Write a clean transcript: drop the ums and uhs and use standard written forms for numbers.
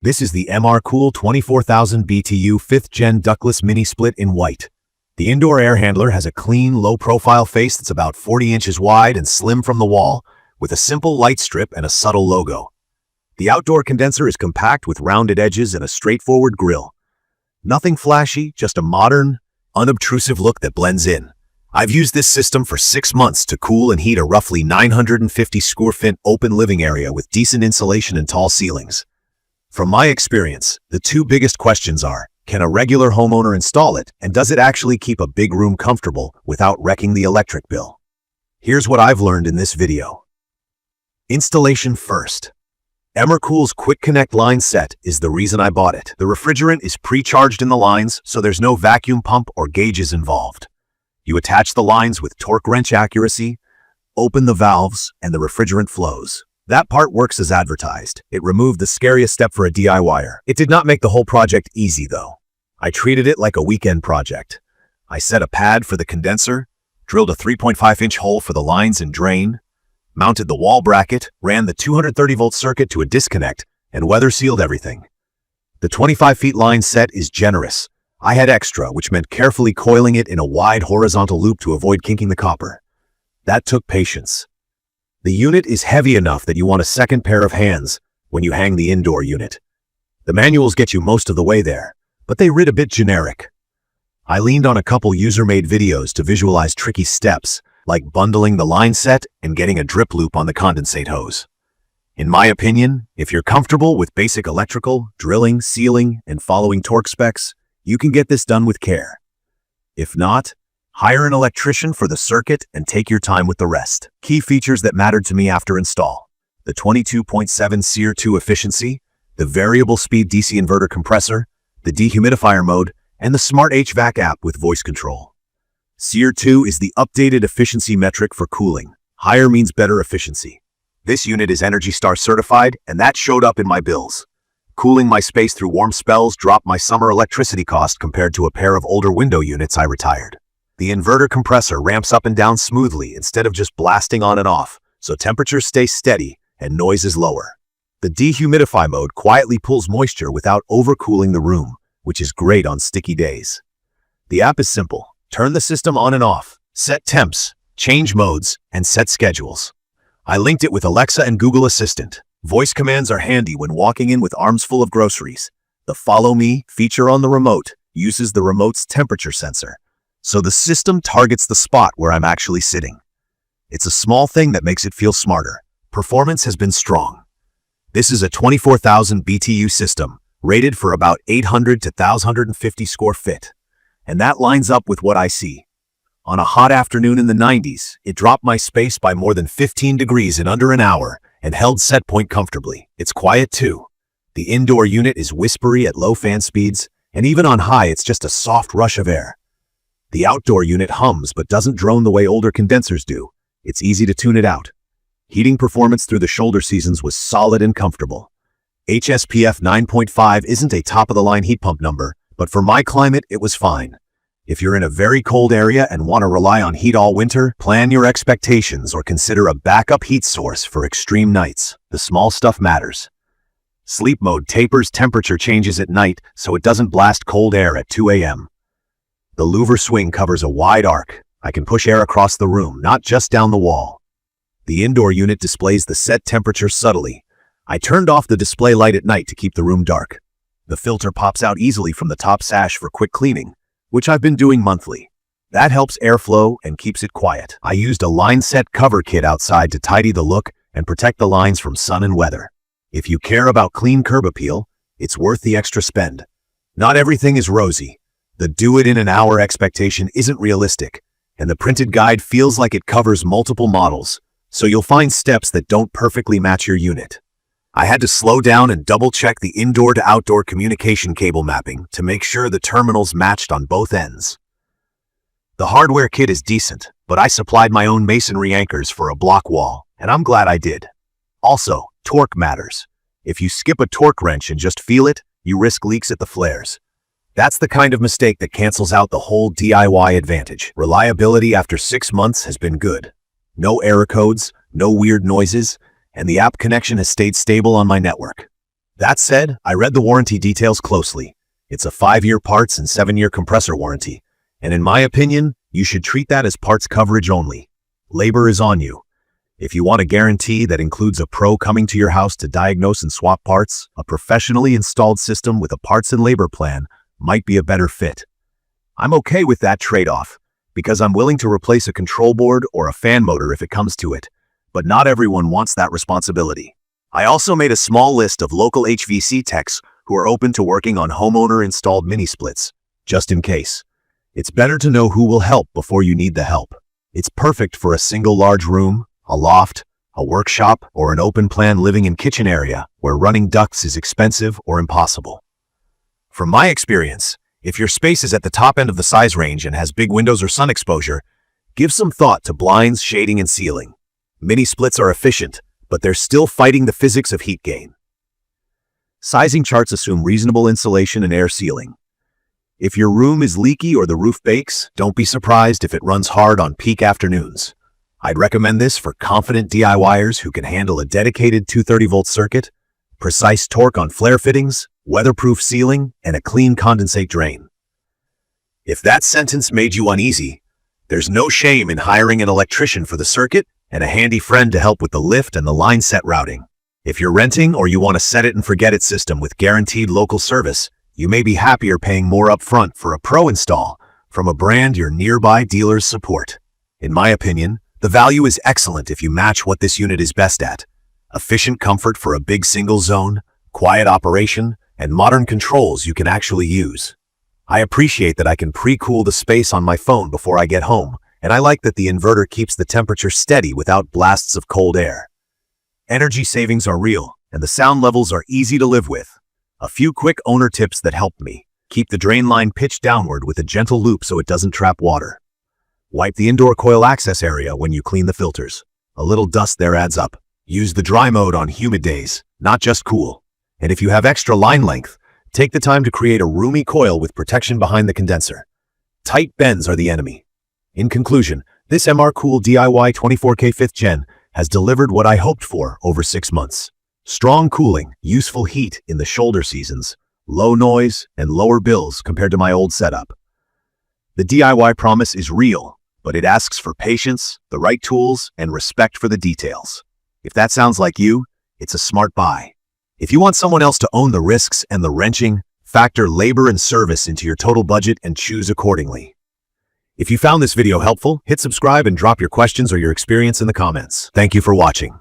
This is the MRCOOL 24,000 BTU 5th Gen Ductless Mini Split in white. The indoor air handler has a clean, low-profile face that's about 40 inches wide and slim from the wall, with a simple light strip and a subtle logo. The outdoor condenser is compact with rounded edges and a straightforward grille. Nothing flashy, just a modern, unobtrusive look that blends in. I've used this system for 6 months to cool and heat a roughly 950 square feet open living area with decent insulation and tall ceilings. From my experience, the two biggest questions are, can a regular homeowner install it, and does it actually keep a big room comfortable without wrecking the electric bill? Here's what I've learned in this video. Installation first. MRCOOL's Quick Connect line set is the reason I bought it. The refrigerant is pre-charged in the lines, so there's no vacuum pump or gauges involved. You attach the lines with torque wrench accuracy, open the valves, and the refrigerant flows. That part works as advertised. It removed the scariest step for a DIYer. It did not make the whole project easy, though. I treated it like a weekend project. I set a pad for the condenser, drilled a 3.5-inch hole for the lines and drain, mounted the wall bracket, ran the 230-volt circuit to a disconnect, and weather-sealed everything. The 25-feet line set is generous. I had extra, which meant carefully coiling it in a wide horizontal loop to avoid kinking the copper. That took patience. The unit is heavy enough that you want a second pair of hands when you hang the indoor unit. The manuals get you most of the way there, but they read a bit generic. I leaned on a couple user-made videos to visualize tricky steps, like bundling the line set and getting a drip loop on the condensate hose. In my opinion, if you're comfortable with basic electrical, drilling, sealing, and following torque specs, you can get this done with care. If not, hire an electrician for the circuit and take your time with the rest. Key features that mattered to me after install: the 22.7 SEER 2 efficiency, the variable speed DC inverter compressor, the dehumidifier mode, and the smart HVAC app with voice control. SEER 2 is the updated efficiency metric for cooling. Higher means better efficiency. This unit is ENERGY STAR certified, and that showed up in my bills. Cooling my space through warm spells dropped my summer electricity cost compared to a pair of older window units I retired. The inverter compressor ramps up and down smoothly instead of just blasting on and off, so temperatures stay steady and noise is lower. The dehumidify mode quietly pulls moisture without overcooling the room, which is great on sticky days. The app is simple. Turn the system on and off, set temps, change modes, and set schedules. I linked it with Alexa and Google Assistant. Voice commands are handy when walking in with arms full of groceries. The Follow Me feature on the remote uses the remote's temperature sensor, so the system targets the spot where I'm actually sitting. It's a small thing that makes it feel smarter. Performance has been strong. This is a 24,000 BTU system, rated for about 800 to 1,050 square feet. And that lines up with what I see. On a hot afternoon in the 90s, it dropped my space by more than 15 degrees in under an hour and held set point comfortably. It's quiet too. The indoor unit is whispery at low fan speeds, and even on high it's just a soft rush of air. The outdoor unit hums but doesn't drone the way older condensers do. It's easy to tune it out. Heating performance through the shoulder seasons was solid and comfortable. HSPF 9.5 isn't a top-of-the-line heat pump number, but for my climate it was fine. If you're in a very cold area and want to rely on heat all winter, plan your expectations or consider a backup heat source for extreme nights. The small stuff matters. Sleep mode tapers temperature changes at night so it doesn't blast cold air at 2 a.m. The louver swing covers a wide arc. I can push air across the room, not just down the wall. The indoor unit displays the set temperature subtly. I turned off the display light at night to keep the room dark. The filter pops out easily from the top sash for quick cleaning, which I've been doing monthly. That helps airflow and keeps it quiet. I used a line set cover kit outside to tidy the look and protect the lines from sun and weather. If you care about clean curb appeal, it's worth the extra spend. Not everything is rosy. The do-it-in-an-hour expectation isn't realistic, and the printed guide feels like it covers multiple models, so you'll find steps that don't perfectly match your unit. I had to slow down and double-check the indoor-to-outdoor communication cable mapping to make sure the terminals matched on both ends. The hardware kit is decent, but I supplied my own masonry anchors for a block wall, and I'm glad I did. Also, torque matters. If you skip a torque wrench and just feel it, you risk leaks at the flares. That's the kind of mistake that cancels out the whole DIY advantage. Reliability after 6 months has been good. No error codes, no weird noises, and the app connection has stayed stable on my network. That said, I read the warranty details closely. It's a 5-year parts and 7-year compressor warranty, and in my opinion, you should treat that as parts coverage only. Labor is on you. If you want a guarantee that includes a pro coming to your house to diagnose and swap parts, a professionally installed system with a parts and labor plan might be a better fit. I'm okay with that trade-off, because I'm willing to replace a control board or a fan motor if it comes to it, but not everyone wants that responsibility. I also made a small list of local HVC techs who are open to working on homeowner-installed mini-splits, just in case. It's better to know who will help before you need the help. It's perfect for a single large room, a loft, a workshop, or an open-plan living and kitchen area where running ducts is expensive or impossible. From my experience, if your space is at the top end of the size range and has big windows or sun exposure, give some thought to blinds, shading, and ceiling. Mini-splits are efficient, but they're still fighting the physics of heat gain. Sizing charts assume reasonable insulation and air sealing. If your room is leaky or the roof bakes, don't be surprised if it runs hard on peak afternoons. I'd recommend this for confident DIYers who can handle a dedicated 230-volt circuit, precise torque on flare fittings, weatherproof ceiling, and a clean condensate drain. If that sentence made you uneasy, there's no shame in hiring an electrician for the circuit and a handy friend to help with the lift and the line set routing. If you're renting or you want a set it and forget it system with guaranteed local service, you may be happier paying more upfront for a pro install from a brand your nearby dealers support. In my opinion, the value is excellent if you match what this unit is best at: efficient comfort for a big single zone, quiet operation, and modern controls you can actually use. I appreciate that I can pre-cool the space on my phone before I get home, and I like that the inverter keeps the temperature steady without blasts of cold air. Energy savings are real, and the sound levels are easy to live with. A few quick owner tips that helped me: keep the drain line pitched downward with a gentle loop so it doesn't trap water. Wipe the indoor coil access area when you clean the filters. A little dust there adds up. Use the dry mode on humid days, not just cool. And if you have extra line length, take the time to create a roomy coil with protection behind the condenser. Tight bends are the enemy. In conclusion, this MRCOOL DIY-24-K 5th Gen has delivered what I hoped for over 6 months. Strong cooling, useful heat in the shoulder seasons, low noise, and lower bills compared to my old setup. The DIY promise is real, but it asks for patience, the right tools, and respect for the details. If that sounds like you, it's a smart buy. If you want someone else to own the risks and the wrenching, factor labor and service into your total budget and choose accordingly. If you found this video helpful, hit subscribe and drop your questions or your experience in the comments. Thank you for watching.